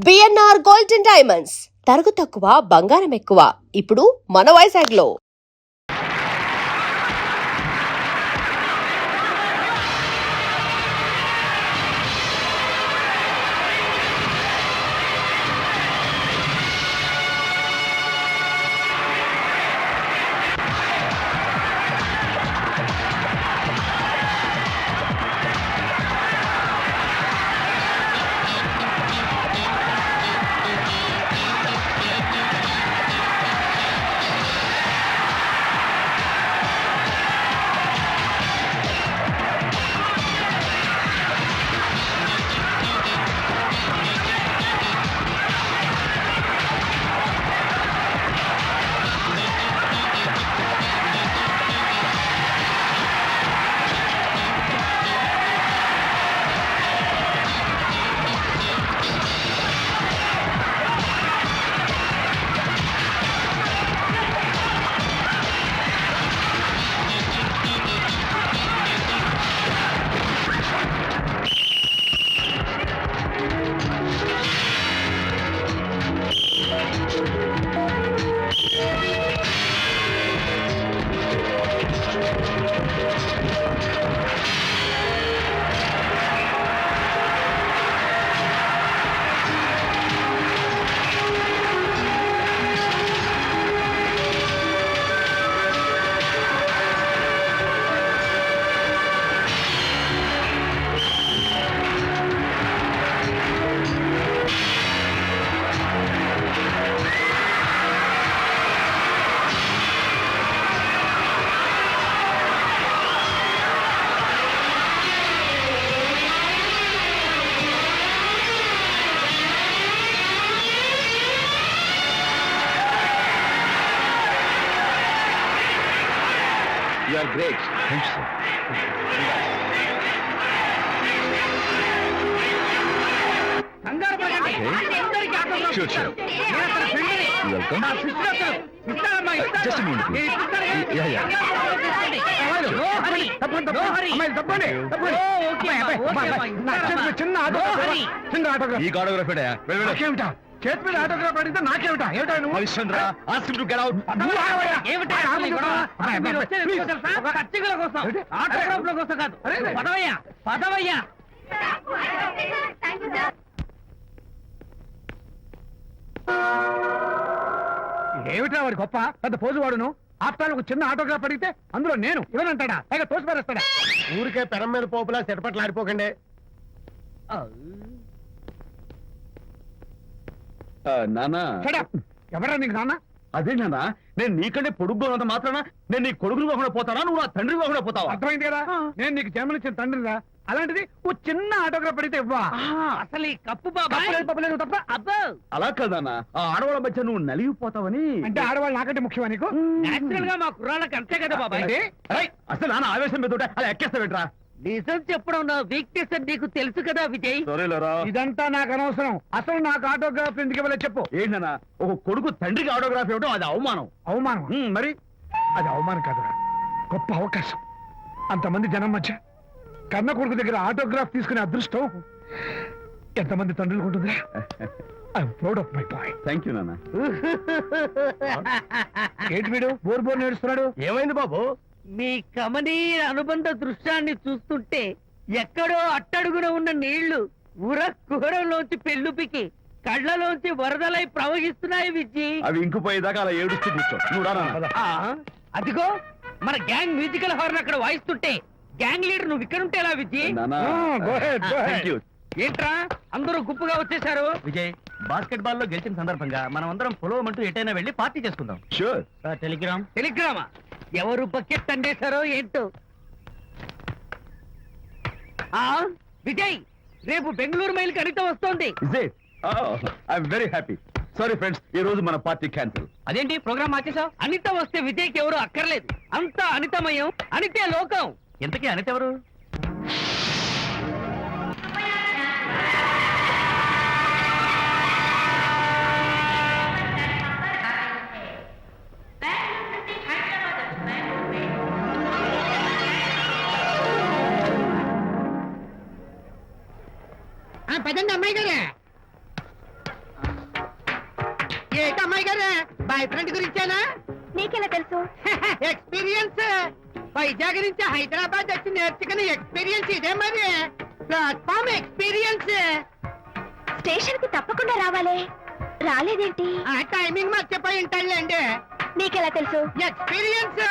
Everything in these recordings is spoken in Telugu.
బిఎన్ఆర్ గోల్డ్ అండ్ డైమండ్స్ తరుగు తక్కువ బంగారం ఎక్కువ ఇప్పుడు మన వైజాగ్లో. You are great. Thank you, sir. Okay. Sure, sure. You're welcome. Just a minute, please. Yeah, yeah. No hurry. ఈ autograph ఏడా? వెళ్ళు. చేతి మీద ఆటోగ్రాఫ్ అడిగితే నాకేమిటా? ఏమిటా నువ్వు? Harishchandra, ask him to get out. ఏమిటా వాడి గొప్ప పెద్ద పోజు వాడును. ఆఫ్టర్ ఒక చిన్న ఆటోగ్రాఫ్ అడిగితే అందులో నేను ఇవ్వనంటాడా? పైగా తోసి పారేస్తాడా? ఊరికే పెరం మీద పోపులా చెట్పట్లు ఆడిపోకండి. నానా, ఎవరా నీకు నాన్న? అదే నానా, నేను నీకంటే పొడుగ్గా ఉన్నంత మాత్రాన నేను నీ కొడుకుని కాకుండా పోతానా, నువ్వు నా తండ్రి కాకుండా పోతావా? అర్థమైంది కదా, నేను నీకు జన్మనిచ్చిన తండ్రిరా. అలాంటిది ఓ చిన్న ఆటోగ్రాఫ్ అడిగితే ఇవ్వా? అసలు ఈ కప్పు బాబా తప్ప అబ్బో అలా కదన్నా, ఆ ఆడవాళ్ళ మధ్య నువ్వు నలిగిపోతావని. అంటే ఆడవాళ్ళు నాకంటే ముఖ్యమా నీకు? నేచురల్ గా మా కుర్రాళ్ళకి అంతే కదా బాబాయ్. అంటే? ఏయ్, అసలు నాన్న ఆవేశం మీద ఉంటే అలా ఎక్కేస్తావేట్రా? నిజం చెప్పడం నా వీక్నెస్ అని నీకు తెలుసు కదా విజయ్. సరేలేరా, ఇదంతా నాకు అనవసరం. అసలు నాకు ఆటోగ్రాఫ్ ఎందుకు ఇవ్వలేదు చెప్పు. ఏంటన్నా, ఒక కొడుకు తండ్రికి ఆటోగ్రాఫ్ ఇవ్వడం అది అవమానం. అవమానం? మరి అది అవమానం కాదురా, గొప్ప అవకాశం. అంతమంది జనం మధ్య కన్న కొడుకు దగ్గర ఆటోగ్రాఫ్ తీసుకునే అదృష్టం ఎంతమంది తండ్రులకు ఉంటుందిరా. I'm proud of my boy. Thank you నాన్న. ఏంటి వీడు బోర్ బోర్ నేడుస్తున్నాడు? ఏమైంది బాబు? మీ కమనీయ అనుబంధ దృశ్యాన్ని చూస్తుంటే ఎక్కడో అట్టడుగున ఉన్న నీళ్లు ఉర కుహరంలోంచి పెళ్ళుపికి కళ్ళలోంచి వరదలై ప్రవహిస్తున్నాయి విజయ్. అవి ఇంకుపోయేదాకా అలా ఏడుస్తూ కూర్చో. నువ్వు రా నాన్న. అదిగో మన గ్యాంగ్ మ్యూజికల్ హార్న్ అక్కడ వాయిస్తుంటే గ్యాంగ్ లీడర్ నువ్వు ఇక్కడ ఉంటే ఎలా Vijay? Go ahead, go ahead. Thank you. ఏంట్రా అందరూ గుంపుగా వచ్చేసారు? విజయ్, బాస్కెట్ బాల్ లో గెలిచిన సందర్భంగా మనం అందరం పొలవమంటూ ఎటైనా వెళ్ళి పార్టీ చేసుకుందాం. Sure. టెలిగ్రామా? ఎవరు బకెట్ అండేశారో ఏంటో. విజయ్, రేపు బెంగళూరు మైల్ అనిత వస్తోంది. Is it? Oh, I'm very happy. Sorry friends, ఈ రోజు మన పార్టీ క్యాన్సిల్. అదేంటి ప్రోగ్రామ్ మార్చేసావు? అనిత వస్తే విజయ్కి ఎవరు అక్కర్లేదు. అంతా అనితమయం, అనితే లోకం. ఎంతకీ అనిత ఎవరు? పదండి అమ్మాయి గారే. అమ్మాయి గారు బాయ్ ఫ్రెండ్ గురించేనా? నీకెలా తెలుసు? ఎక్స్పీరియన్స్ వైజాగ్ నుంచి హైదరాబాద్ వచ్చి నేర్చుకునే ఎక్స్పీరియన్స్ ఇదే మరి. Platform experience. స్టేషన్ కి తప్పకుండా రావాలే, రాలేదేంటి? ఆ టైమింగ్ మర్చిపోయి ఉంటాడులేండి. నీకెలా తెలుసు? ఎక్స్పీరియన్స్.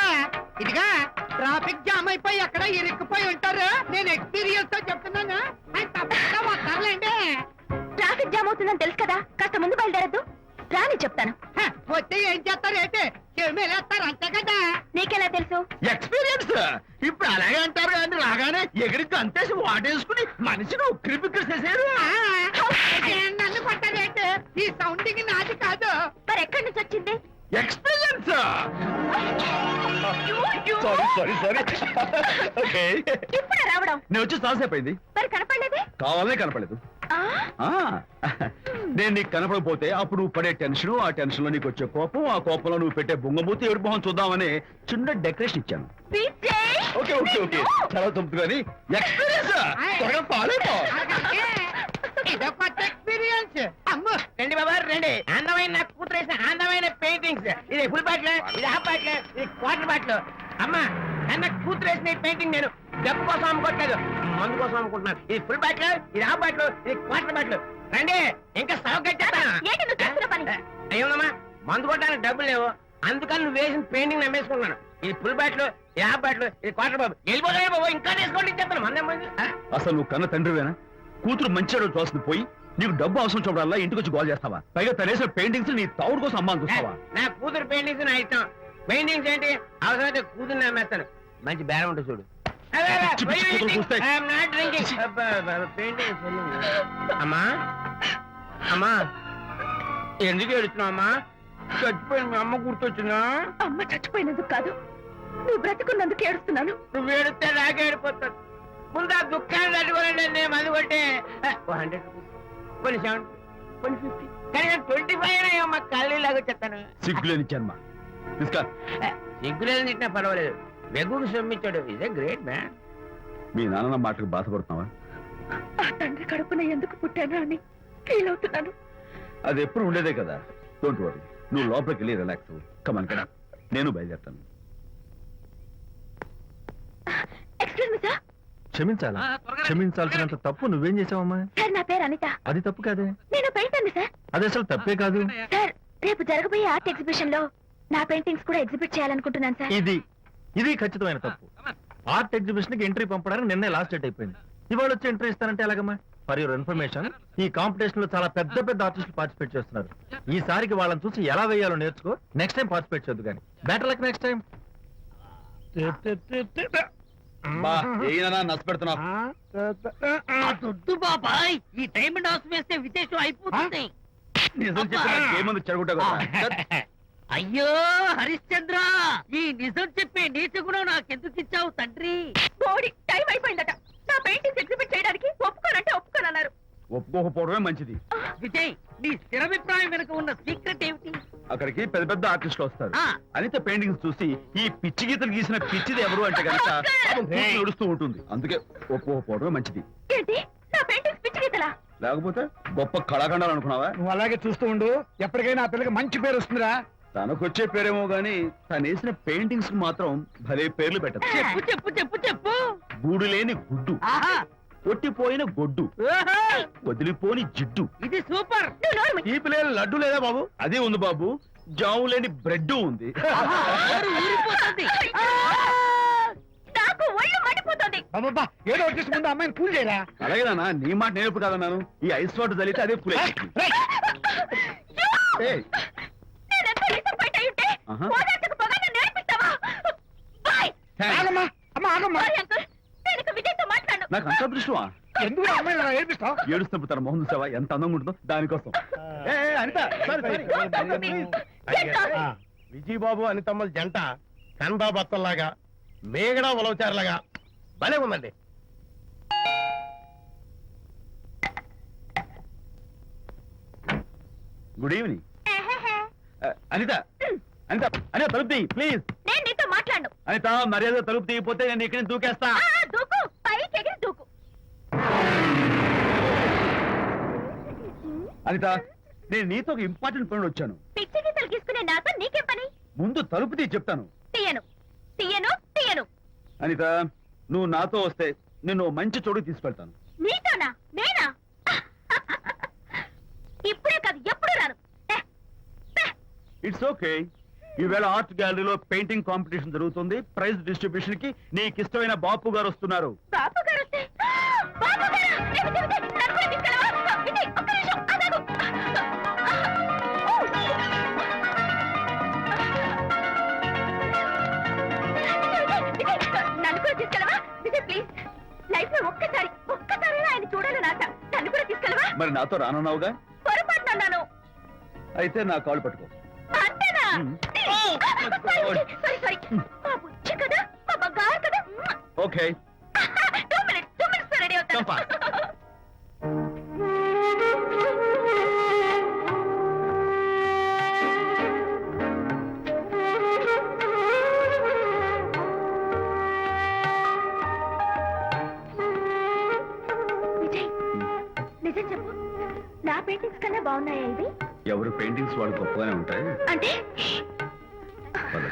ఇదిగా ట్రాఫిక్ జామ్ అయిపోయి ఎక్కడ ఇరుక్కుపోయి ఉంటారు. నేను ఎక్స్పీరియన్స్ తో చెప్తున్నాను. ఆయన తప్పకుండా వస్తారులేండి. ట్రాఫిక్ జామ్ అవుతుందని తెలుసు కదా, కాస్త ముందు బయలుదేరద్దు. రాని చెప్తాను. వస్తే ఏం చేస్తారు ఏంటి? చెమేలేస్తారు అంతే కదా. నీకెలా తెలుసు? ఎక్స్పీరియన్స్. ఇప్పుడు అలాగే అంటారు కానీ రాగానే ఎగిరికి అంతేసి వాటేసుకుని మనిషిని ఉక్కిరి బిక్కిరి చేశారు. నన్ను కొట్టారేంటి? ఈ సౌండింగ్ నాది కాదు. మరి ఎక్కడి నుంచి వచ్చింది? ఎక్స్పీరియన్స్. Sorry okay. ఇప్పుడే రావడం? నేను వచ్చి చాలాసేపు అయింది. మరి కనపడలేదే? కావాలనే కనపడలేదు. ఆ? ఆ, నేను నీకు కనపడకపోతే అప్పుడు నువ్వు పడే టెన్షన్, ఆ టెన్షన్ లో నీకు వచ్చే కోపం, ఆ కోపంలో నువ్వు పెట్టే బొంగమూతి ఏడు మొహం చూద్దామని చిన్న డెకరేషన్ ఇచ్చాను. విజయ్! ఓకే ఓకే ఓకే చాలా తప్పు కానీ ఎక్స్పీరియన్స్. త్వరగా ఫాలో అయిపో. ఇదో కొత్త ఎక్స్పీరియన్స్. అమ్మో రండి బాబా రండి. అందమైన నాకు కూతురు వేసిన అందమైన పెయింటింగ్స్. ఇది ఫుల్ బాటిల్, ఇది హాఫ్ బాటిల్, ఇది క్వార్టర్ బాటిల్. అమ్మా అన్న కూతురు వేసిన ఈ పెయింటింగ్ నేను డబ్బు కోసం అమ్ముకోవట్లేదు, మందు కోసం అమ్ముకుంటున్నాను. ఇది ఫుల్ బాటిల్, ఇది హాఫ్ బాటిల్, ఇది క్వార్టర్ బాటిల్. రండి ఇంకా సౌకర్యం ఏంటి నువ్వు చేస్తున్న పని? అయ్యోమ్మా మందు కొట్టడానికి డబ్బులు లేవు, అందుకని నువ్వు వేసిన పెయింటింగ్ నమ్మేసుకుంటున్నాను. ఇది ఫుల్ బాటిల్, ఇది హాఫ్ బాటిల్, ఇది క్వార్టర్ బాబు. వెళ్ళిపోతాయి బాబు, ఇంకా తీసుకోండి చెప్తాను. మంది అసలు నువ్వు కన్న తండ్రివేనా? కూతురు మంచి రోజు చూస్తుంది పోయి నీకు డబ్బు అవసరం చూడాలా ఇంటికి వచ్చి గోల్ చేస్తావా? పైగా తనేసిన పెయింటింగ్స్ నీ తౌడు కోసం అమ్మాని చూస్తావా? నా కూతురు పెయింటింగ్స్ నా ఇష్టం. పెయింటింగ్స్ ఏంటి అవసరమైతే కూతురు నమ్మేస్తాను. మంచి బేరం ఉంటుంది చూడు. పిచ్చి పిచ్చి కూతురు చూస్తే. అమ్మా అమ్మా ఎందుకు ఏడుస్తున్నావు అమ్మా? చచ్చిపోయిన మీ అమ్మ గుర్తొచ్చిందా? అమ్మ చచ్చిపోయినందుకు కాదు, నువ్వు బ్రతికున్నందుకు ఏడుస్తున్నాను. నువ్వు ఏడితే నాకే ఏడిపోతాను. ముందు ఆ దుఃఖాన్ని తట్టుకోనండి. నేను మంది కొట్టే 100 రూపీస్, కొన్ని 70, కొన్ని 50, కానీ 25 అమ్మ కళ్ళీలాగా చెప్తాను. సిగ్గులేని జన్మ. తీసుకో. సిగ్గులేదు తిట్టినా పర్వాలేదు, వెగుకు సొమ్మిచ్చాడు. ఇదే గ్రేట్ మ్యాన్. మీ నాన్న మాటకు బాధపడుతున్నావా? ఆ తండ్రి కడుపున ఎందుకు పుట్టానా అని ఫీల్ అవుతున్నాను. అది ఎప్పుడు ఉండేదే కదా. డోంట్ వరీ, నువ్వు లోపలికి వెళ్ళి రిలాక్స్ అవ్వు. కమాన్ కదా, నేను బయలుదేరుతాను. Excuse me sir. క్షమించాలా? క్షమించాల్సినంత తప్పు నువ్వేం చేసావమ్మా? సార్ నా పేరు అనిత. అది తప్పు కాదే. నేను పెయింటర్ని సార్. అది అసలు తప్పే కాదు. సార్ రేపు జరగబోయే ఆర్ట్ ఎగ్జిబిషన్ లో నా పెయింటింగ్స్ కూడా ఎగ్జిబిట్ చేయాలనుకుంటున్నాను సార్. ఇది ఖచ్చితమైన తప్పు. ఆర్ట్ ఎగ్జిబిషన్ కి ఎంట్రీ పంపడానికి నిన్నే లాస్ట్ డేట్ అయిపోయింది. ఇవాళ వచ్చి ఎంట్రీ ఇస్తానంటే ఎలాగమ్మా? ఫర్ యువర్ ఇన్ఫర్మేషన్, ఈ కాంపిటీషన్ లో చాలా పెద్ద పెద్ద ఆర్టిస్టులు పార్టిసిపేట్ చేస్తున్నారు. ఈసారికి వాళ్ళని చూసి ఎలా వేయాలో నేర్చుకో. నెక్స్ట్ టైం పార్టిసిపేట్ చేయొద్దు కానీ. Better luck next time. నష్టపెడుతున్నావు. దొడ్డు బాబాయ్, ఈ డైమండ్ హౌస్ వేస్తే విశేషం అయిపోతుంది. నిజం చెప్పిన ఏముంది చెడగొట్టా కదా. అయ్యో హరిశ్చంద్ర, ఈ నిజం చెప్పే నీతి గుణం నాకెందుకు ఇచ్చావు తండ్రి? బోడి టైం అయిపోయిందట. నా పెయింటింగ్స్ ఎగ్జిబిట్ చేయడానికి ఒప్పుకోనంటే ఒప్పుకోనన్నారు. ఒప్పుకోకపోవడమే మంచిది. విజయ్, నీ స్థిరాభిప్రాయం వెనుక ఉన్న సీక్రెట్ ఏమిటి? అక్కడికి పెద్ద పెద్ద ఆర్టిస్టులు వస్తారు. ఆ. అనిత పెయింటింగ్స్ చూసి ఈ పిచ్చి గీతలు గీసిన పిచ్చిది ఎవరు అంటే కనుక నడుస్తూ ఉంటుంది. అందుకే ఒప్పుకోకపోవడమే మంచిది. ఏంటి నా పెయింటింగ్స్ పిచ్చి గీతలా? లేకపోతే గొప్ప కళాఖండాలు అనుకున్నావా? నువ్వు అలాగే చూస్తూ ఉండు, ఎప్పటికైనా ఆ పిల్లకి మంచి పేరు వస్తుందిరా. తనకొచ్చే పేరేమో గాని తను వేసిన పెయింటింగ్స్ కు మాత్రం భలే పేర్లు పెట్టదు. చెప్పు చెప్పు చెప్పు చెప్పు. గూడు లేని గుడ్డు, ఆహా, కొట్టిపోయిన గొడ్డు, ఓహో, వదిలిపోని జిడ్డు, ఇది సూపర్. నువ్వు నోరు మూయి. తీపి లేని లడ్డు లేదా బాబు? అదే ఉంది బాబు. జాము లేని బ్రెడ్ ఉంది. ఆహా, నోరు ఊరిపోతుంది. నాకు ఒళ్ళు మండిపోతుంది. అబ్బబ్బా, ఏదో వచ్చేసి ముందు అమ్మాయిని కూల్ చేయరా. అలాగే నాన్న, నీ మాట నేర్పు కదన్నాను. ఈ ఐస్ వాటర్ చల్లితే అదే పూలే. నేనెంత disappoint అయి ఉంటే, ఆహా. ఓదార్చకు పొగ నన్ను నేర్పిస్తావా? బాయ్. ఆగమ్మా, అమ్మా ఆగమ్మా. సారీ అంకుల్, నేను ఇక విజయ్తో మాట్లాడను. నాకు అంత దృష్టమా? ఎందుకు ఆ అమ్మాయిని అలా ఏడిపిస్తావు? ఏడుస్తున్నప్పుడు తన మొహం చూసావా ఎంత అందంగా ఉంటుందో? దానికోసం. Anitha, sorry. Don't talk to me. Get lost. Vijaya Babu అనితమ్మల జంట కన్బా బత్తల్లాగా మేగడా ఉలవచారులాగా భలే ఉందండి. Good evening. అనిత, అనిత, అనిత తలుపు తీయి ప్లీజ్. నేను నీతో మాట్లాడను. అనిత, మర్యాద తలుపు తీయకపోతే నేను ఇక్కడి నుంచి దూకేస్తా. దూకు, పైకి ఎగిరి దూకు. అనిత, నేను నీతో ఒక ఇంపార్టెంట్ పని వచ్చాను. పిచ్చి గీతలు నేను నాతో నీకేం పని? ముందు తలుపు తీ చెప్తాను. తీయను తీయను తీయను. అనిత, నువ్వు నాతో వస్తే నిన్ను మంచి చోటు తీసుకెళ్తాను. నీతోనా? నేనా? ఇప్పుడే కాదు ఎప్పుడు రాను. It's okay. ఈవేళ ఆర్ట్ గ్యాలరీలో పెయింటింగ్ కాంపిటీషన్ జరుగుతుంది. ప్రైజ్ డిస్ట్రిబ్యూషన్ కి నీకు ఇష్టమైన బాపు గారు వస్తున్నారు. బాపు గారు వస్తే బాపు గారు నన్ను కూడా తీసుకెళ్ళవా? విజయ్, ఒక్క నిమిషం ఆగు. నన్ను కూడా తీసుకెళ్ళవా? విజయ్ ప్లీజ్, లైఫ్ లో ఒక్కసారి ఆయన చూడాలని ఆశ. నన్ను కూడా తీసుకెళ్ళవా? మరి నాతో రానున్నావుగా? పొరపాటున అన్నాను. అయితే నా కాలు పట్టుకో. అంతేనా? Sorry sorry. మా బుజ్జి కదా, మా బంగారు కదా. ఓకే. 2 minutes రెడీ అవుతాను. Come on. విజయ్, నిజం చెప్పు, నా పెయింటింగ్స్ కన్నా బాగున్నాయా ఇవి? ఎవరు పెయింటింగ్స్ వాళ్ళు గొప్పగానే ఉంటాయి. అంటే పద.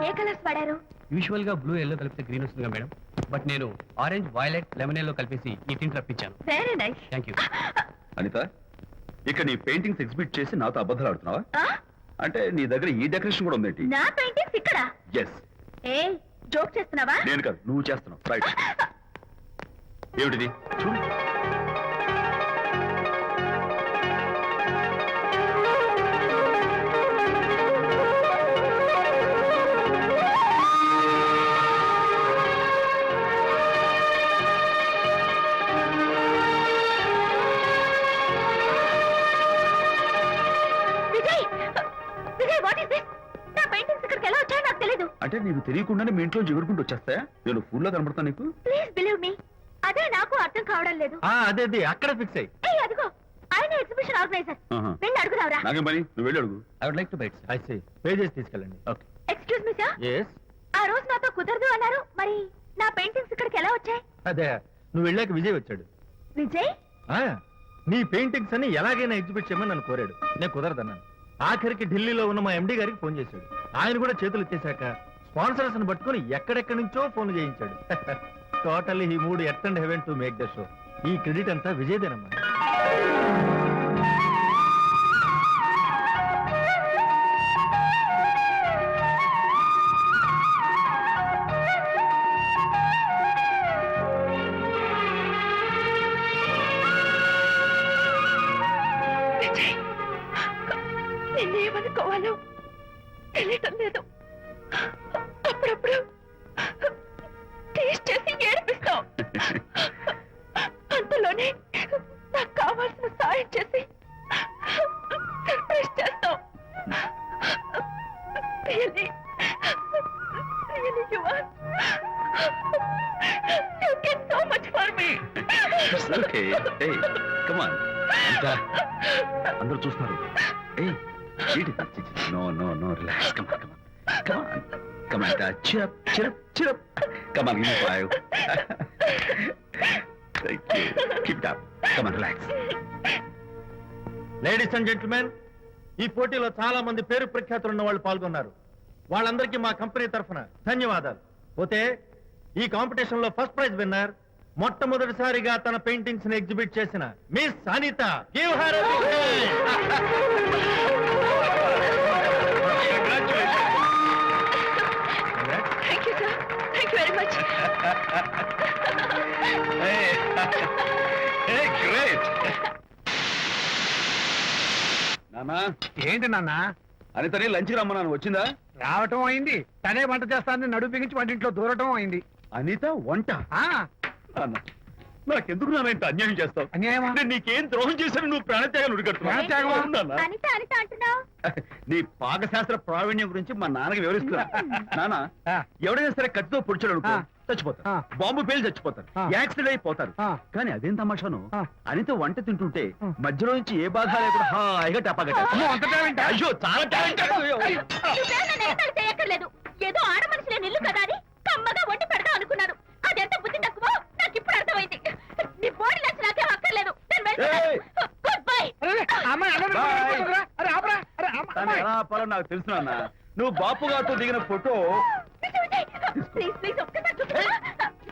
ఏ కలర్స్ వాడారు? యూజువల్ గా బ్లూ ఎల్లో కలిపితే గ్రీన్ వస్తుందిగా మేడం, బట్ నేను ఆరెంజ్ వైలెట్ లెమన్ ఎల్లో కలిపేసి ఈ టింట్ రప్పించాను. Very nice. Thank you. Anitha, ఇక నీ పెయింటింగ్స్ ఎగ్జిబిట్ చేసి నాతో అబద్ధాలు ఆడుతున్నావా? అంటే నీ దగ్గర ఈ డెకరేషన్ కూడా ఉందేంటి? నా పెయింటింగ్స్ ఇక్కడ? ఎస్. ఏ జోక్ చేస్తున్నావా? నేను కాదు, నువ్వు చేస్తున్నావు. రైట్. ఏమిటిది? చూడు. Vijay, Vijay what is this? నా పెయింటింగ్స్ ఇక్కడికి ఎలా వచ్చాయో నాకు తెలీదు. అంటే నీకు తెలియకుండానే మీ ఇంట్లో ఎగురుకుంటూ వచ్చేస్తాయా? నేను ఫుల్ గా కనబడతా నీకు? ప్లీజ్ బిలీవ్ మీ, అదే నాకు అర్థం కావడం లేదు. అదే అక్కడ ఫిక్స్ అయ్యి. ఏయ్ అదిగో, ఆయన ఎగ్జిబిషన్ ఆర్గనైజర్. ఆహా. వెళ్ళి అడుగుదావరా? నాకేం పని, నువ్వు వెళ్ళి అడుగు. I would like to bite. I see. Pages తీసుకెళ్ళండి. Okay. Excuse me sir, yes. ఆ రోజు నాతో కుదరదు అన్నారు, మరి నా పెయింటింగ్స్ ఇక్కడికి ఎలా వచ్చాయి? అదే నువ్వు వెళ్ళాక విజయ్ వచ్చాడు. విజయ్? ఆ, నీ పెయింటింగ్స్ అని ఎలాగైనా ఎగ్జిబిట్ చేయమని నన్ను కోరాడు. నేను కుదరదన్నాను. ఆఖరికి ఢిల్లీలో ఉన్న మా ఎండి గారికి ఫోన్ చేశాడు. ఆయన కూడా చేతులు ఎత్తేశాక స్పాన్సర్స్ ని పట్టుకుని ఎక్కడెక్కడి నుంచో ఫోన్ చేయించాడు. Totally he mood earth and heaven to make the show. ఈ క్రెడిట్ అంతా విజయ్దేనమ్మా. విజయ్, నిన్నేమనుకోవాలో తెలియటం లేదు. అప్పుడప్పుడు టేస్ట్ చేసి ఏడిపిస్తావు. అంతలోనే నాకు కావాల్సిన సాయం చేసి సర్ప్రైజ్ చేస్తావు. Really, really you are. You did so much for me. It's okay. Hey, come on. Anita, అందరూ చూస్తున్నారు. Hey, no, relax. Come on. Come on, Anita. Cheer up. Come on, give me 5. Thank you. Keep it up. Come on, relax. Ladies and gentlemen, ఈ పోటీలో చాలా మంది పేరు ప్రఖ్యాతులు ఉన్న వాళ్ళు పాల్గొన్నారు. వాళ్ళందరికీ మా కంపెనీ తరఫున ధన్యవాదాలు. పోతే ఈ కాంపిటీషన్ లో ఫస్ట్ ప్రైజ్ విన్నర్, మొట్టమొదటిసారిగా తన పెయింటింగ్స్ ని ఎగ్జిబిట్ చేసిన miss Anitha. Give her a big hand. Thank you, sir. Thank you very much. Hey, great. నానా, ఏంటి నాన్న? అనితని లంచ్కి రమ్మన్నాను, వచ్చిందా? రావటం అయింది, తనే వంట చేస్తానని నడుపు బిగించి వంటింట్లో దూరటం అయింది. అనిత వంట? ఆ నాన్న, నాకెందుకు నాన్న ఇంత అన్యాయం చేస్తావు? అన్యాయమా? నేను నీకేం ద్రోహం చేశాను నువ్వు ప్రాణత్యాగం ప్రాణత్యాగమా? అనిత అనిత అంటున్నావు నీ పాకశాస్త్ర ప్రావీణ్యం గురించి మా నాన్నకి వివరిస్తున్నా. నాన్న, ఆ. ఎవడైనా సరే కత్తితో పొడిచాడు అనుకో, ఆ. చచ్చిపోతారు. ఆ. బాంబు పేలు చచ్చిపోతారు, ఆ. యాక్సిడెంట్ అయిపోతారు. ఆ. కానీ అదేం తమాషాను, ఆ. అనితో వంట తింటుంటే ఆ. మధ్యలో నుంచి ఏ బాధ లేకుండా హాయిగా టపాగట. అమ్మో, అంత టాలెంటా? అయ్యో చాలా టాలెంట్. నువ్వేం నన్ను ఎగతాళి చేయక్కర్లేదు ఏదో ఆడ మనుషులే నిల్లు కదా అని కమ్మగా వండి పెడదాం అనుకున్నాను అదెంత బుద్ధి తక్కువ నాకు ఇప్పుడు అర్థమైంది నీ బాడీ నచ్చి నాకేం అక్కర్లేదు ఏయ్. గుడ్ బై అరే, అమ్మాయి, అరే, Bye. అరే, ఆపరా. అరే, తను అమ్మాయి. ఎలా ఆపాలో నాకు తెలుసు నాన్న. నువ్వు బాపు గారితో దిగిన ఫోటో. ప్లీజ్ ప్లీజ్ ఒక్కసారి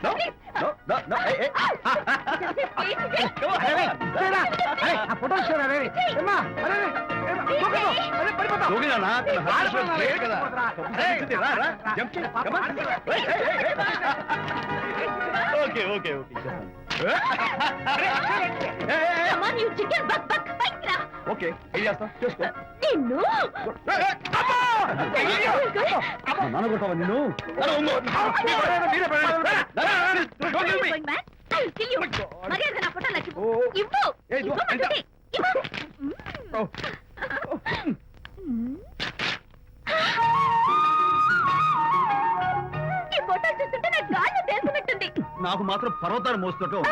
No, no, no, no, hey, hey. Come on, అరే, come on. అరే, అరే, ఆ ఫోటో ఇస్తారా, అరే? ఏమ్మా, అరే, అరే, ఏమ్మా, దూకకు. అరే, పడిపోతావు. దూకి నాన్న, తన heart rate ఆడపిల్లలు లేదు కదా. ఏయ్, తప్పు రా, రా. Jump చేయి. Come on. Hey, hey, hey, hey. Okay, okay, okay. Hey, hey, hey. Come on, you chicken, buck, buck, bike రా. Okay, ఏం చేస్తావు? చేసుకో. నిన్ను మా నాన్న కొట్టావా నిన్ను? అరే, ఉంగో. మీరే పడండి. Don't kill me. Going back, I will kill you. మర్యాద నా ఫోటో నాకు ఓ, ఓ. ఇవ్వు ఏయ్, ఇదిగో, ఇవ్వమంటుంది. ఇవ్వు. Oh. ఈ ఫోటో చూస్తుంటే నాకు గాల్లో తేలుతున్నట్టుంది నాకు మాత్రం పర్వతాలు మోస్తుంటావు.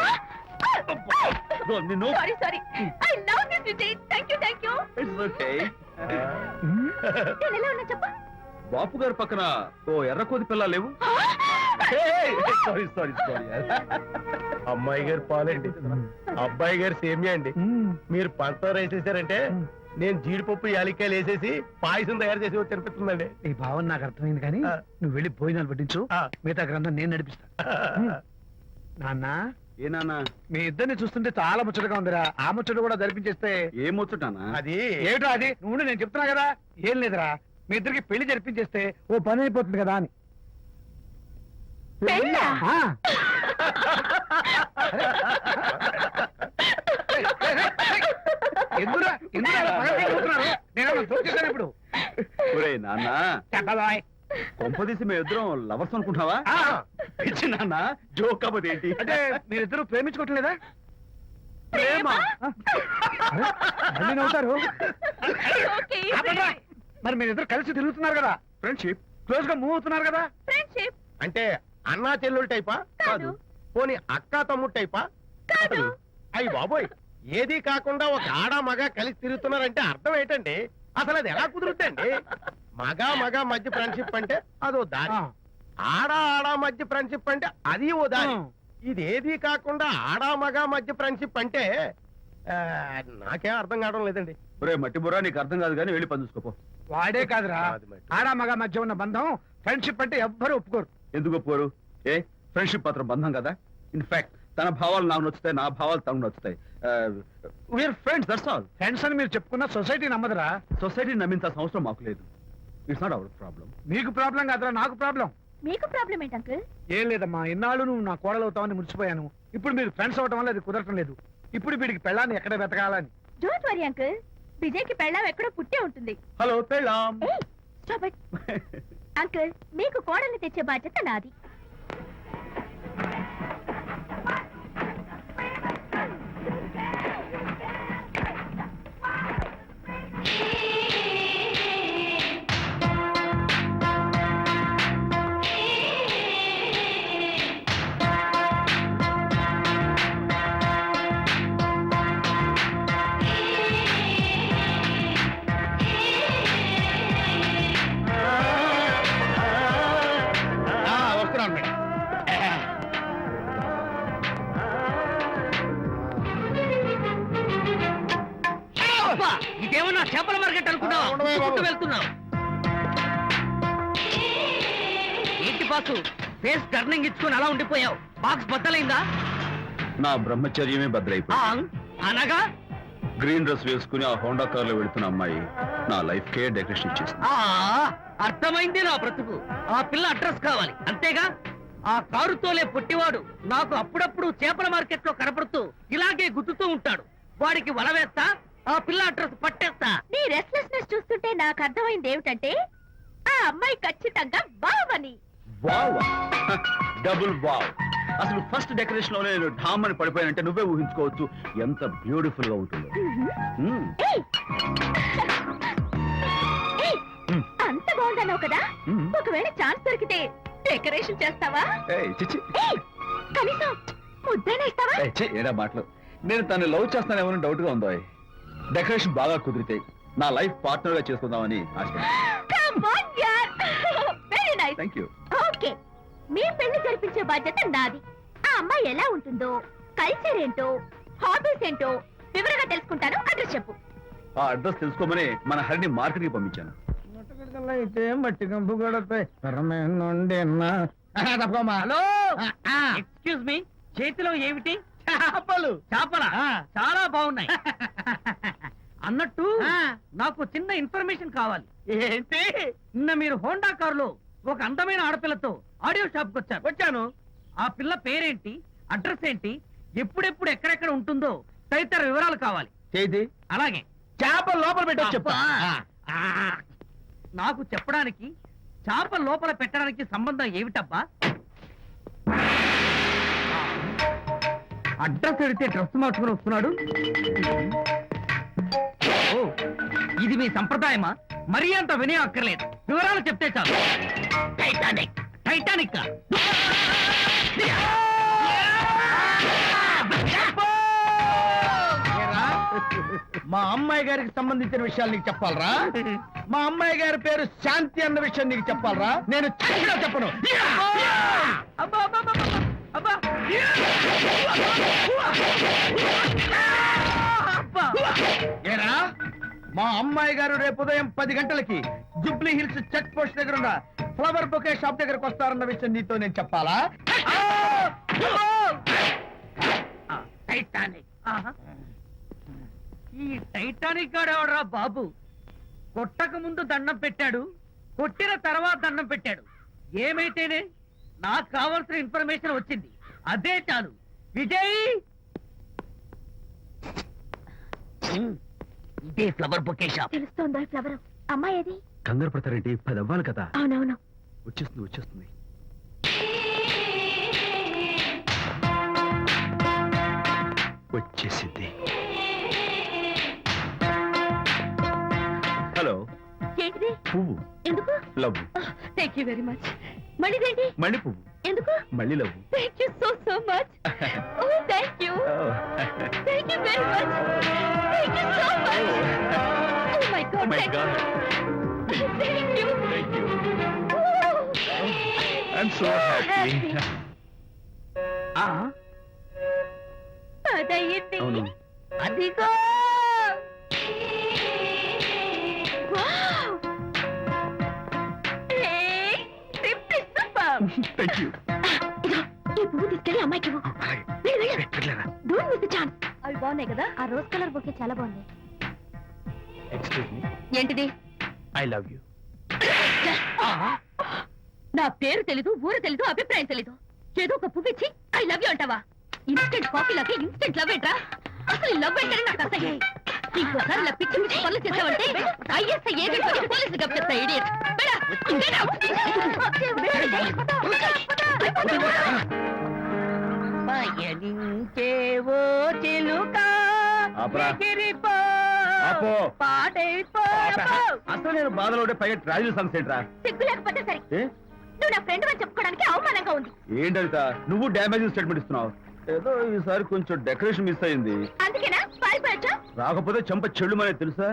నిన్ను. Sorry sorry I love this Vijay thank you It's okay. నేను ఎలా ఉన్నా చెప్పు బాపు గారి పక్కన ఓ ఎర్ర కోతి పిల్ల లేవు? Sorry sorry sorry. అమ్మాయి గారు పాలండి, అబ్బాయి గారు సేమియా అండి. మీరు పంచదార వేసేసారంటే నేను జీడిపప్పు యాలికాయలు వేసేసి పాయసం తయారు చేసి తినిపిస్తుందండి. ఈ భావన నాకు అర్థమైంది కానీ ఆ. నువ్వు వెళ్ళి భోజనాలు పట్టించు ఆ. మిగతా గ్రంథం నేను నడిపిస్తా నాన్న ఏ నాన్న, మీ ఇద్దరిని చూస్తుంటే చాలా ముచ్చటగా ఉందిరా ఆ ముచ్చట కూడా జరిపించేస్తే ఏం వచ్చుటానా? అది ఏమిటో అది నువ్వు నేను చెప్తున్నా కదా ఏం లేదురా మీ ఇద్దరికి పెళ్లి జరిపించేస్తే ఓ పని అయిపోతుంది కదా అని పెళ్ళా? ఆ. ఎందురా ఎందురా అలా పగలబడిపోతున్నారు? నేనేమన్నా జోక్ చేశాను ఇప్పుడు ఒరే నాన్న, చెప్పబాయ్. కొంపదీసి మేము ఇద్దరం లవర్స్ అనుకుంటావా? ఆ. పిచ్చి నాన్న, జోక్ కాబట్టి ఏంటి? అంటే మీరిద్దరు ప్రేమించుకోవట్లేదా ప్రేమ. అరే, మళ్ళీ నవ్వుతారు ఓకే ఆపండ్రా. మరి మీరిద్దరు కలిసి తిరుగుతున్నారు కదా ఫ్రెండ్షిప్. క్లోజ్ గా మూవ్ అవుతున్నారు కదా ఫ్రెండ్షిప్ అంటే అన్నా చెల్లెలు టైపా? కాదు పోనీ అక్క తమ్ముడు టైపా? కాదు అయ్యి బాబోయ్, ఏది కాకుండా ఒక ఆడ మగ కలిసి తిరుగుతున్నారంటే అర్థం ఏంటండి? అసలు అది ఎలా కుదురుద్దండి? మగ మధ్య ఫ్రెండ్షిప్ అంటే అదో దారి, ఆ. ఆడ మధ్య ఫ్రెండ్షిప్ అంటే అది ఓ దారి. ఆ. ఇదేది కాకుండా ఆడ మగ మధ్య ఫ్రెండ్షిప్ అంటే ఆ, నాకేం అర్థం కావడం లేదండి. ఒరే మట్టి బుర్రా, నీకు అర్థం కాదు కానీ వెళ్ళి పని చూసుకోపో. వాడే కాదురా అది మరి. ఆడ మగ మధ్య ఉన్న బంధం ఫ్రెండ్షిప్ అంటే ఎవ్వరు ఒప్పుకోరు ఎందుకు ఒప్పుకోరు? ఏ ఫ్రెండ్షిప్ మాత్రం బంధం కదా. ఇన్ఫాక్ట్ తన భావాలు నాకు నచ్చుతాయి, నా భావాలు తనకు నచ్చుతాయి. We are friends, that's all. Friends అని మీరు చెప్పుకున్న సొసైటీ నమ్మదురా సొసైటీని నమ్మించాల్సిన అవసరం మాకు లేదు. It's not our problem. నీకు ప్రాబ్లం కాదురా నాకు ప్రాబ్లం మీకు ప్రాబ్లం ఏంటి అంకుల్ ఏం లేదమ్మా ఇన్నాళ్ళు నువ్వు నా కోడలు అవుతావని మురిచిపోయాను ఇప్పుడు మీరు ఫ్రెండ్స్ అవటం వల్ల అది కుదరటం లేదు ఇప్పుడు వీడికి పెళ్ళాన్ని ఎక్కడ వెతకాలని డోంట్ వరీ అంకుల్ విజయ్ కి పెళ్ళాం ఎక్కడో పుట్టే ఉంటుంది హలో పెళ్ళాం. ఏయ్, stop it. అంకుల్ మీకు కోడల్ని తెచ్చే బాధ్యత నాది వస్తున్నాను మేడం. ఇదేమన్నా చేపల మార్కెట్ అనుకున్నావా ఉండవే బాబు. ఉరుక్కుంటూ వెళ్తున్నావు ఏంటి బాసు ఫేస్ టర్నింగ్ ఇచ్చుకొని అలా ఉండిపోయావు బాక్స్ బద్దలైందా నా బ్రహ్మచర్యమే బద్దలైపోయింది. అనగా గ్రీన్ డ్రెస్ వేసుకుని ఆ హోండా కార్ లో వెళుతున్న అమ్మాయి నా లైఫ్ కే డెకరేషన్ ఇచ్చేసింది. అర్థమైంది నా బ్రతుకు ఆ పిల్ల అడ్రస్ కావాలి అంతేగా ఆ కారుతోలే పుట్టివాడు నాకు అప్పుడప్పుడు చేపల మార్కెట్ లో కనపడుతూ ఇలాగే గుద్దుతూ ఉంటాడు వాడికి వల వేస్తా ఆ పిల్ల అడ్రస్ పట్టేస్తా నీ రెస్ట్లెస్నెస్ చూస్తుంటే నాకు అర్థమైంది ఏమిటంటే ఆ అమ్మాయి ఖచ్చితంగా బావని వావ్, డబుల్ వావ్. అసలు ఫస్ట్ డెకరేషన్ లోనే నేను ఢామ్ అని పడిపోయానంటే నువ్వే ఊహించుకోవచ్చు ఎంత బ్యూటిఫుల్ గా ఉంటుందో. మ్మ్. ఏయ్! ఏయ్! అంత బాగుందన్నావు కదా మ్మ్. ఒకవేళ ఛాన్స్ దొరికితే డెకరేషన్ చేస్తావా? ఏయ్, చిచ్చి. ఏయ్! కనీసం ముద్దైనా ఇస్తావా? ఏయ్, ఛీ, ఏరా మాటలు. నేను తను లవ్ చేస్తానేమో డౌట్ గా ఉందో. డెకరేషన్ బాగా కుదిరితే నా లైఫ్ పార్ట్నర్ గా చేసుకుందామని ఆశ. Come on, yaar. Very nice. Thank you. Okay, మీ పెళ్లి జరిపించే బాధ్యత నాది. ఆ అమ్మాయి ఎలా ఉంటుందో, కల్చర్ ఏంటో, హాబీస్ ఏంటో వివరంగా తెలుసుకుంటాను. అడ్రస్ చెప్పు. ఆ అడ్రస్ తెలుసుకోమని మన హరిని మార్కెట్ కి పంపించాను. అయితే మట్టి కంపు గడపై హలో, ఎక్స్క్యూజ్ మీ, చేతిలో ఏమిటి? చేపలు. చేపల చాలా బాగున్నాయి. అన్నట్టు నాకు చిన్న ఇన్ఫర్మేషన్ కావాలి. ఏంటి? నిన్న మీరు హోండా కారులో ఒక అందమైన ఆడపిల్లతో ఆడియో షాప్ కు వచ్చాను. ఆ పిల్ల పేరేంటి, అడ్రస్ ఏంటి, ఎప్పుడెప్పుడు ఎక్కడెక్కడ ఉంటుందో తదితర వివరాలు కావాలి. చేతి అలాగే చేప లోపల పెట్టొచ్చు చెప్తా. నాకు చెప్పడానికి చేప లోపల పెట్టడానికి సంబంధం ఏమిటబ్బా? అడ్రస్ అడిగితే డ్రెస్ మార్చుకుని వస్తున్నాడు. ఓ, ఇది మీ సంప్రదాయమా? మరీ అంత వినయం అక్కర్లేదు, వివరాలు చెప్తే చాలు. టైటానిక్. టైటానిక్ మా అమ్మాయి గారికి సంబంధించిన విషయాలు నీకు చెప్పాలరా? మా అమ్మాయి గారి పేరు శాంతి అన్న విషయం నీకు చెప్పాలరా? నేను చెప్పినా చెప్పను. అబ్బా అబ్బా అబ్బా, అబ్బా అబ్బా. ఏరా, మా అమ్మాయి గారు రేపు ఉదయం 10 గంటలకి జుబ్లీ హిల్స్ చెక్ పోస్ట్ దగ్గర ఉన్న ఫ్లవర్ బొకే షాప్ దగ్గరకు వస్తారన్న విషయం నీతో నేను చెప్పాలా? టైటానిక్. ఆహా. ఈ టైటానిక్ గాడెవడరా బాబు? కొట్టక ముందు దండం పెట్టాడు, కొట్టిన తర్వాత దండం పెట్టాడు. ఏమైతేనే నాకు కావాల్సిన ఇన్ఫర్మేషన్ వచ్చింది, అదే చాలు. విజయ్, ఇదే ఫ్లవర్ బొకే షాప్. తెలుస్తోందా ఫ్లవర్? అమ్మాయి ఏది? కంగారు పడతారేంటి? 10 అవ్వాలి కదా. అవునవును. వచ్చేస్తుంది వచ్చేస్తుంది. వచ్చేసింది. హలో. ఏంటిది? పువ్వు. ఎందుకు? Love. Thank you very much. మళ్ళీదేంటి? మళ్ళీ పువ్వు. ఎందుకు? మళ్ళీ love. Thank you so much. Oh thank you. Thank you very much. Thank you so much. Oh my god. My god. Thank you. Thank you. I'm so happy. అదయ్యింది. అవును. అదిగో. Wow. Hey, simply super. Thank you. ఇదిగో, ఈ పువ్వు తీసుకెళ్ళి అమ్మాయికి ఇవ్వు. వెళ్ళు, వెళ్ళు. Don't miss the chance. అవి బాగున్నాయి కదా? ఆ రోజ్ కలర్ బొకే చాలా బాగుంది. Excuse me. ఏంటిది? I love you. నా పేరు తెలీదు, ఊరు తెలీదు, అభిప్రాయం తెలీదు. ఏదో ఒక పువ్వు ఇచ్చి ఐ లవ్ యూ అంటావా? ఇన్స్టెంట్ కాఫీ లాగే ఇన్స్టెంట్ లవ్ ఏంట్రా? అసలు లవ్ ఏంటని నాకు అసహ్యం. ఇంకోసారి ఇలా పిచ్చి పిచ్చి పనులు చేసావంటే ఐఎస్ఐ ఏజెంట్ పోలీసు గప్పిస్తా. ఇడియట్. పయనించేవో చిలుక ఆపరా. ఎగిరిపో, ఆపో. పాడైపో. అసలు నేను బాధలో ఉంటే పైగా ట్రావెల్ సాంగ్స్ ఏంట్రా? సిగ్గు లేకపోతే సరే. ఏ? నువ్వు నా ఫ్రెండ్ అని చెప్పుకోవడానికి అవమానంగా ఉంది. ఏంటంట నువ్వు డ్యామేజింగ్ స్టేట్మెంట్ ఇస్తున్నావు? ఏదో ఈసారి కొంచెం డెకరేషన్ మిస్ అయింది. అందుకేనా పారిపోయొచ్చా? రాకపోతే చెంప చెడుమనే తెలుసా?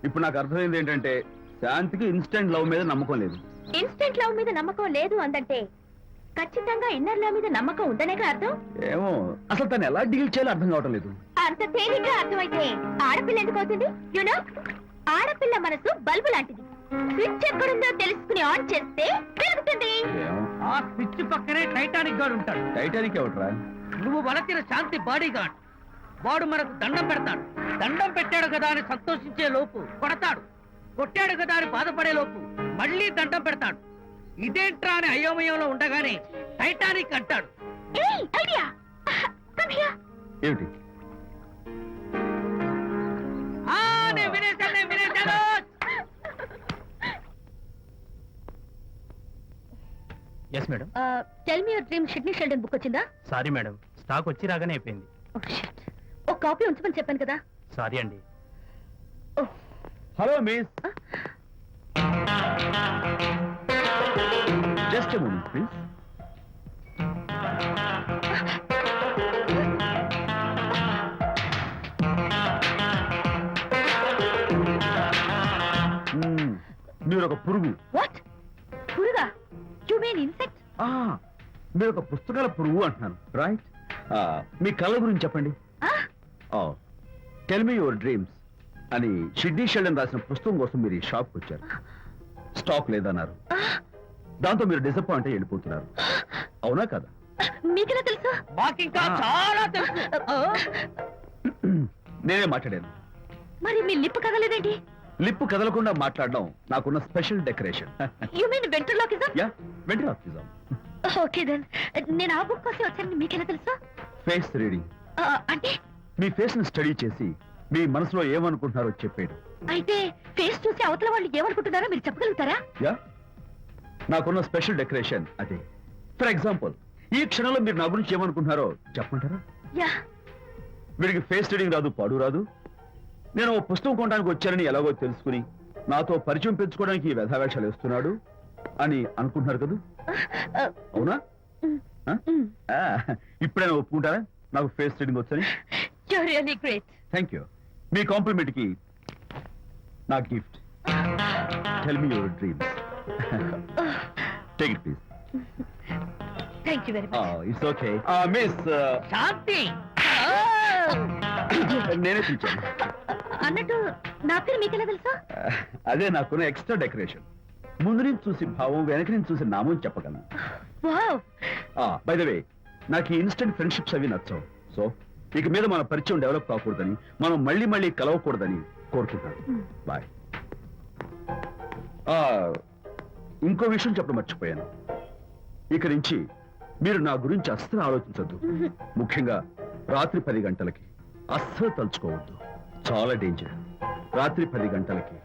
ఇప్పుడు నాకు అర్థమైంది ఏంటంటే శాంతికి ఇన్స్టెంట్ లవ్ మీద నమ్మకం లేదు. ఇన్స్టెంట్ లవ్ మీద నమ్మకం లేదు అందంటే ఖచ్చితంగా ఇన్నర్ లవ్ మీద నమ్మకం ఉందనేగా అర్థం. ఏమో అసలు తను ఎలా డీల్ చేయాలో అర్థం కావటం లేదు. అంత తేలిగ్గా అర్థమైతే ఆడపిల్ల ఎందుకు అవుతుంది? యునో, ఆడపిల్ల మనసు బల్బు లాంటిది. స్విచ్ ఎక్కడుందో తెలుసుకుని ఆన్ చేస్తే వెలుగుతుంది. ఏమో. ఆ స్విచ్ పక్కనే టైటానిక్ గాడు ఉంటాడు. టైటానిక్ ఎవట్రా? నువ్వు వలచిన శాంతి బాడీ గార్డ్. వాడు మనకు దండం పెడతాడు. దండం పెట్టాడు కదా అని సంతోషించే లోపు కొడతాడు. కొట్టాడు కదా అని బాధపడే లోపు మళ్ళీ దండం పెడతాడు. ఇదేంట్రా అని అయోమయంలో ఉండగానే టైటానిక్ అంటాడు. ఏయ్, ఐడియా. Come here. ఏమిటి? నేను వినేశాను. Yes madam. Tell me your dream Sidney Sheldon book వచ్చిందా? సారీ మేడం, స్టాక్ వచ్చి రాగానే అయిపోయింది. ఒక కాపీ ఉంచమని చెప్పాను కదా. సారీ అండి. Hello miss, just moment please. మీరు ఒక పురుగు. వాట్? పురుగా? You mean insect? మీరు ఒక పుస్తకాల పురుగు అంటున్నాను, రైట్? మీ కళ్ళ గురించి చెప్పండి. టెల్ మీ యువర్ డ్రీమ్స్ అని షిడ్నీ షెల్డన్ రాసిన పుస్తకం కోసం మీరు ఈ షాప్కి వచ్చారు. స్టాక్ లేదన్నారు. దాంతో మీరు డిసప్పాయింట్ అయ్యి వెళ్ళిపోతున్నారు. అవునా కదా? మీకెలా తెలుసు? మాకింకా చాలా తెలుసు. నేనే మాట్లాడాను. మరి మీ లిప్ కదలేదేంటి? లిప్పు కదలకుండా మాట్లాడడం నాకున్న special decoration. You mean ventriloquism? Yeah, ventriloquism. Okay then. నేను ఆ బుక్ కోసం వచ్చానని మీకెలా తెలుసు? Face reading. అంటే మీ ఫేస్ ని స్టడీ చేసి మీ మనసులో ఏమనుకుంటున్నారో చెప్పేయడం. అయితే ఫేస్ చూసి అవతల వాళ్ళు ఏమనుకుంటున్నారో మీరు చెప్పగలుగుతారా? యా, నాకున్న స్పెషల్ డెకరేషన్ అదే. ఫర్ ఎగ్జాంపుల్, ఈ క్షణంలో మీరు నా గురించి ఏమనుకుంటున్నారో చెప్పమంటారా? యా. వీడికి ఫేస్ రీడింగ్ రాదు, పాడు రాదు. నేను ఓ పుస్తకం కొనడానికి వచ్చానని ఎలాగో తెలుసుకుని నాతో పరిచయం పెంచుకోవడానికి ఈ వ్యధావేషాలు వేస్తున్నాడు అని అనుకుంటున్నారు కదా? అవునా? ఇప్పుడైనా ఒప్పుకుంటారా నాకు ఫేస్ రీడింగ్ వచ్చని? You're really great. Thank you. మీ కాంప్లిమెంట్ కి నా గిఫ్ట్. Tell me your dreams. Take it please. Thank you very much. It's okay. Miss, Shanti. నేనే పిలిచాను. అన్నట్టు నా పేరు మీకెలా తెలుసా? అదే నాకున్న ఎక్స్ట్రా డెకరేషన్. ముందు నుంచి చూసి భావం, వెనక నుంచి చూసి నామం చెప్పగలను. వావ్. బై ద వే, నాకు ఈ ఇన్స్టెంట్ ఫ్రెండ్షిప్స్ అవి నచ్చవు. సో ఇక మీద మన పరిచయం డెవలప్ కాకూడదని, మనం మళ్ళీ మళ్ళీ కలవకూడదని కోరుకుంటున్నాను. బాయ్. ఇంకో విషయం చెప్పడం మర్చిపోయాను. ఇక నుంచి మీరు నా గురించి అస్సలు ఆలోచించద్దు. ముఖ్యంగా రాత్రి 10 గంటలకి అస్సలు తలుచుకోవద్దు. చాలా డేంజర్. రాత్రి 10 గంటలకి.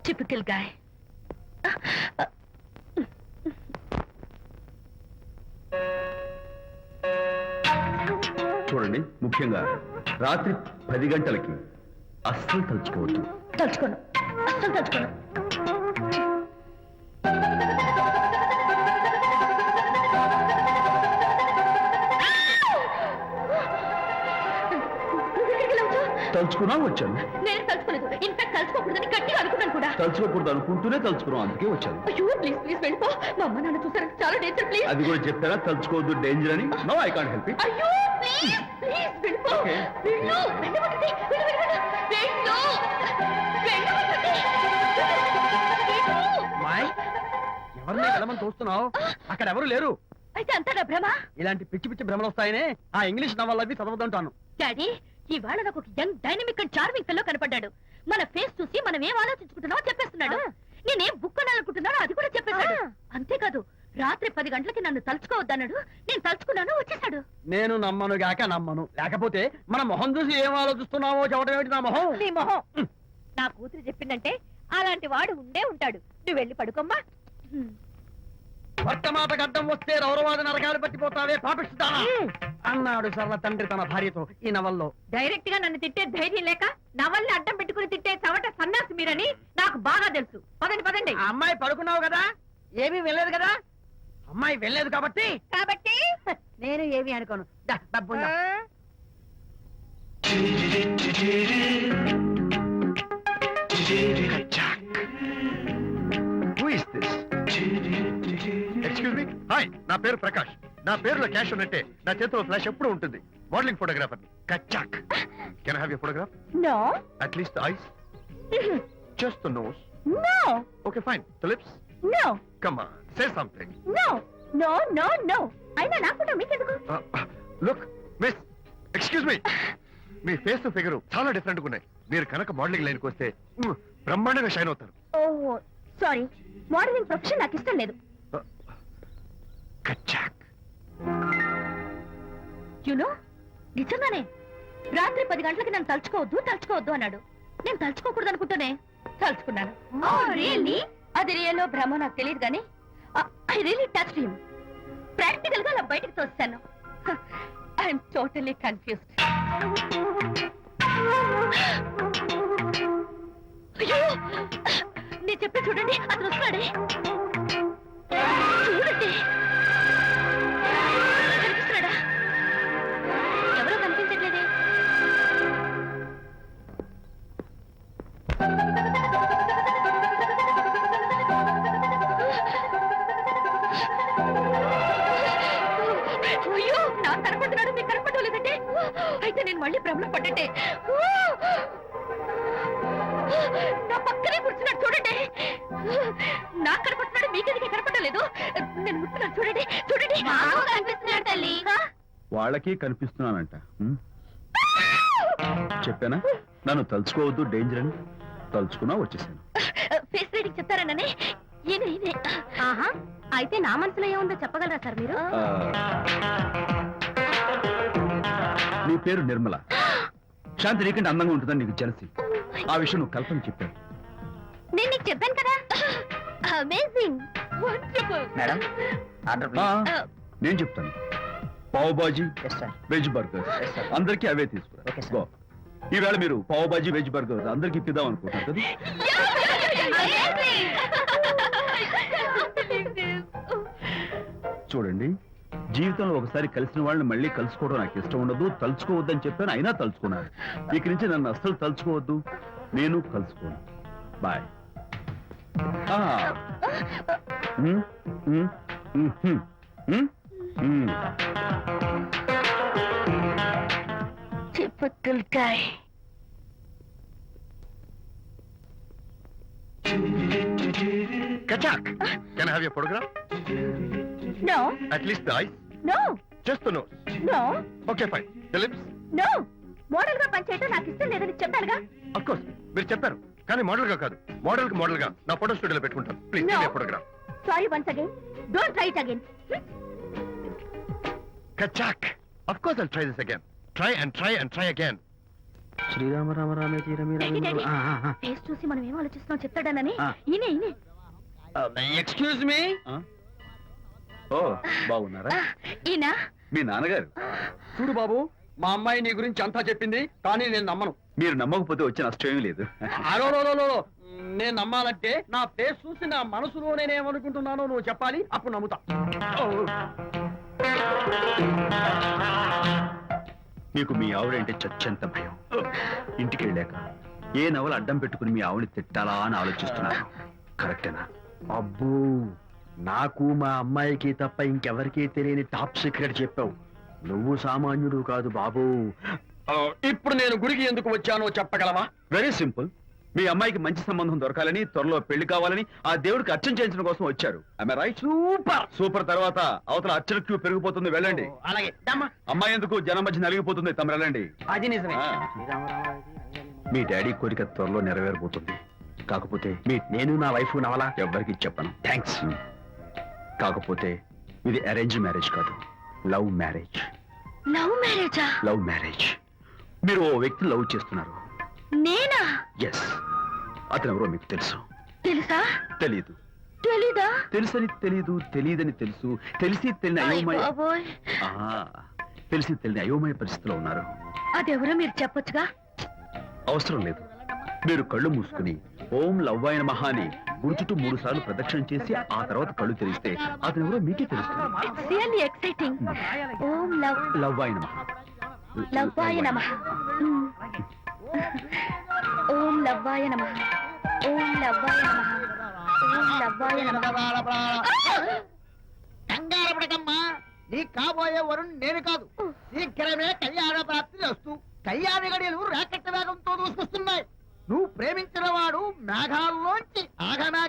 Typical guy. చూడండి, ముఖ్యంగా రాత్రి 10 గంటలకి అస్సలు తలుచుకోవద్దు. తలుచుకోను, అస్సలు తలుచుకోను. తలుచుకున్నా వచ్చాను. నేను తలుచుకోలేదు. ఇన్ఫాక్ట్ తలుచుకోకూడదని గట్టిగా అనుకున్నాను కూడా. తలుచుకోకూడదు అనుకుంటూనే తలుచుకున్నాం, అందుకే వచ్చాను. అయ్యో ప్లీజ్ ప్లీజ్ వెళ్ళిపో. మా అమ్మ నాన్న చూసారు, చాలా డేంజర్. ప్లీజ్. అది కూడా చెప్పారా తలుచుకోవద్దు డేంజర్ అని? No, I can't help it. అయ్యో ప్లీజ్ ప్లీజ్ వెళ్ళిపో. Okay. వెళ్ళు, వెళ్ళమంటుంది. వెళ్ళు, వెళ్ళు, వెళ్ళు. వెళ్ళమంటుంది. వెళ్ళు. మాయ్, ఎవరిని వెళ్ళమని చూస్తున్నావు? అక్కడ ఎవరు లేరు. అయితే అంతా నా భ్రమ. ఇలాంటి పిచ్చి పిచ్చి భ్రమలు వస్తాయనే ఆ ఇంగ్లీష్ నవల్ అవి చదవదంటాను. డాడీ, ఇవాళ నాకు ఒక young dynamic and charming pillow కనపడ్డాడు. మన ఫేస్ చూసి మనం ఏం ఆలోచించుకుంటున్నామో చెప్పేస్తున్నాడు. నేనేం బుక్ కొనాలనుకుంటున్నానో అది కూడా చెప్పేశాడు. అంతేకాదు, రాత్రి 10 గంటలకి నన్ను తలుచుకోవద్దన్నాడు. నేను తలుచుకున్నాను, వచ్చేసాడు. నేను నమ్మను గాక నమ్మను. లేకపోతే మన మొహం చూసి ఏం ఆలోచిస్తున్నావో చెప్పడం ఏమిటి నా మొహం? నీ మొహం. నా కూతురు చెప్పిందంటే అలాంటి వాడు ఉండే ఉంటాడు. నువ్వు వెళ్ళి పడుకోమ్మా. భర్తమాట గడ్డం వస్తే రౌరవాద నరకాలు పట్టిపోతావే పాపిస్తానా అన్నాడు సరళ తండ్రి తన భార్యతో ఈ నవల్లో. డైరెక్ట్ గా నన్ను తిట్టే ధైర్యం లేక నవల్ని అడ్డం పెట్టుకుని తిట్టే చవట సన్నాసి మీరని నాకు బాగా తెలుసు. పదండి పదండి. ఆ అమ్మాయి పడుకున్నావు కదా, ఏమీ వెళ్ళలేదు కదా. అమ్మాయి వెళ్ళలేదు కాబట్టి నేను ఏమీ అనుకోను. డబ్బు ఉందా? Excuse me. హాయ్, నా పేరు ప్రకాష్. నా పేరులో క్యాష్ ఉన్నట్టే నా చేతిలో ఫ్లాష్ ఎప్పుడు ఉంటుంది. మోడలింగ్ ఫోటోగ్రాఫర్ కచ్చాక్. Can I have your photograph? No. At least the eyes, just the nose. No. Okay fine. The lips? No. Come on, say something. No no no no. అయినా నా ఫోటో మీకెందుకు? Look miss, excuse me. మీ ఫేస్ ఫిగర్ చాలా డిఫరెంట్ గా ఉన్నాయి. మీరు కనుక మోడలింగ్ లైన్కి వస్తే బ్రహ్మాండంగా షైన్ అవుతారు. ఓహో సారీ, మోడలింగ్ ప్రొఫెషన్ నాకు ఇష్టం లేదు. కచ్చాక్. యునో, నిజంగానే రాత్రి 10 గంటలకి నన్ను తలుచుకోవద్దు తలుచుకోవద్దు అన్నాడు. నేను తలుచుకోకూడదు అనుకుంటానే తలుచుకున్నాను. అది రియల్లో భ్రమ నాకు తెలియదు కానీ I really touch him. Practical గా అలా బయటకు తోస్తాను. I'm totally confused. అయ్యో, నేను చెప్పి చూడండి, అతను వస్తున్నాడే. చూడండి, కనిపిస్తున్నాడా? ఎవరో కనిపించట్లేదే. అయ్యో, నాకు కనపడుతున్నాడు, మీకు కనపడటం లేదంటే అయితే నేను మళ్ళీ భ్రమలో పడ్డంటే. నా పక్కనే కూర్చున్నాడు చూడండి. నాకు కనపడుతున్నాడు, మీకెందుకు కనపడటం లేదు? నేను ముట్టున్నాను చూడండి, చూడండి. కనిపిస్తున్నాడు తల్లి. వాళ్ళకి కనిపిస్తున్నానంట. చెప్పానా నన్ను తలుచుకోవద్దు, డేంజర్ అని. తలుచుకున్నా వచ్చేసాను. ఫేస్ రీడింగ్ చెప్తారననే. ఈయనే. ఆహా, అయితే నా మనసులో ఏముందో చెప్పగలరా సార్ మీరు? నీ పేరు నిర్మల. శాంతి నీకంటే అందంగా ఉంటుందని నీకు తెలిసి ఆ విషయం నువ్వు కల్పన చెప్పావు. నేను నీకు చెప్పాను కదా. Amazing, wonderful. మేడం ఆర్డర్ ఆ, నేను చెప్తాను. పావ్ బాజీ, వెజ్ బర్గర్ అందరికీ అవే తీసుకురా. Okay, sir. గో. ఈవేళ మీరు పావ్ బాజీ, వెజ్ బర్గర్ అందరికీ ఇద్దాం అనుకుంటారు కదా. చూడండి, జీవితంలో ఒకసారి కలిసిన వాళ్ళని మళ్ళీ కలుసుకోవడం నాకు ఇష్టం ఉండదు. తలుచుకోవద్దని చెప్పాను, అయినా తలుచుకున్నాను. ఇక నుంచి నన్ను అస్సలు తలుచుకోవద్దు, నేను కలుసుకోను. Bye. Typical guy. Kachak, can I have your photograph? No, At least the eyes, no, just the nose. no, Okay, fine. The lips? no. Model గా పనిచేయటం నాకు ఇష్టం లేదని చెప్పానుగా. Of course, మీరు చెప్పారు. కానీ మోడల్ గా కాదు. మోడల్ కి మోడల్ గా నా ఫోటో స్టూడియోలో పెట్టుకుంటాను. Please No. Photograph. Sorry once again. Don't try it again. Kachak. Of course I'll try this again. Try and try and try again. Sri Rama Rama రామే తీరమి Daddy, Daddy. ఫేస్ చూసి మనం ఏం ఆలోచిస్తున్నాం చెప్తాడనని. ఆ. ఈయనే. Excuse me. ఓ, బాగున్నారా? ఈయన మీ నాన్నగారు. చూడు బాబు, మా అమ్మాయి నీ గురించి అంతా చెప్పింది, కానీ నేను నమ్మను. మీరు నమ్మకపోతే వచ్చే నష్టం ఏమీ లేదు. అలో నేను నమ్మాలంటే నా ఫేస్ చూసి నా మనసులో నేనేమనుకుంటున్నానో నువ్వు చెప్పాలి, అప్పుడు నమ్ముతా. మీకు మీ ఆవిడంటే చచ్చంత భయం. ఇంటికి వెళ్ళాక ఏ నవల అడ్డం పెట్టుకుని మీ ఆవిడని తిట్టాలా అని ఆలోచిస్తున్నాను. కరెక్టేనా? అబ్బో, నాకు మా అమ్మాయికి తప్ప ఇంకెవరికీ తెలియని టాప్ సీక్రెట్ చెప్పావు. నువ్వు సామాన్యుడు కాదు బాబు. ఇప్పుడు నేను గుడికి ఎందుకు వచ్చానో చెప్పగలవా? Very simple. మీ అమ్మాయికి మంచి సంబంధం దొరకాలని, త్వరలో పెళ్లి కావాలని ఆ దేవుడికి అర్చన చేయించడం కోసం వచ్చారు. Am I right? సూపర్. తర్వాత అవతల అర్చన క్యూ పెరిగిపోతుంది, వెళ్ళండి. అలాగే అమ్మాయి ఎందుకు జనం మధ్య నలిగిపోతుంది, తమ వెళ్ళండి. అది నిజమే. మీ డాడీ కోరిక త్వరలో నెరవేరబోతుంది. కాకపోతే నేను నా వైఫ్ నవలా ఎవ్వరికి చెప్పను. థ్యాంక్స్. కాకపోతే ఇది అరేంజ్ మ్యారేజ్ కాదు, లవ్ మ్యారేజ్. లవ్ మ్యారేజా? Love marriage. మీరు ఓ వ్యక్తి లవ్ చేస్తున్నారు. నేనా? ఎస్. అతను ఎవరో మీకు తెలుసు. తెలుసా? తెలీదు. తెలీదా? తెలుసని తెలీదు, తెలియదని తెలుసు, తెలిసి తెలియని అయోమయ బాబోయ్, తెలిసి తెలియని అయోమయ పరిస్థితిలో ఉన్నారు. అదెవరో మీరు చెప్పొచ్చుగా. అవసరం లేదు. మీరు కళ్ళు మూసుకుని ఓం లవ్వాయ నమః అని గుడి చుట్టూ 3 సార్లు ప్రదక్షిణ చేసి ఆ తర్వాత కళ్ళు తెరిస్తే అతను ఎవరో మీకే తెలుస్తుంది. It's really exciting. ఓం లవ్వాయ నమః. లవ్వాయ నమః. ఓం లవ్వాయ నమః. ఓం లవ్వాయ నమః. ఓం లవ్వాయ నమః. కంగారు పడకమ్మా, నీ కాబోయే వరుణ్ నేను కాదు. శీఘ్రమే కళ్యాణ ప్రాప్తి వస్తూ కళ్యాణ గడియలు రాకెట్ వేగంతో దూసుకొస్తున్నాయి. నువ్వు ప్రేమించిన వాడు మేఘాల్లోంచి ఆగమేఘ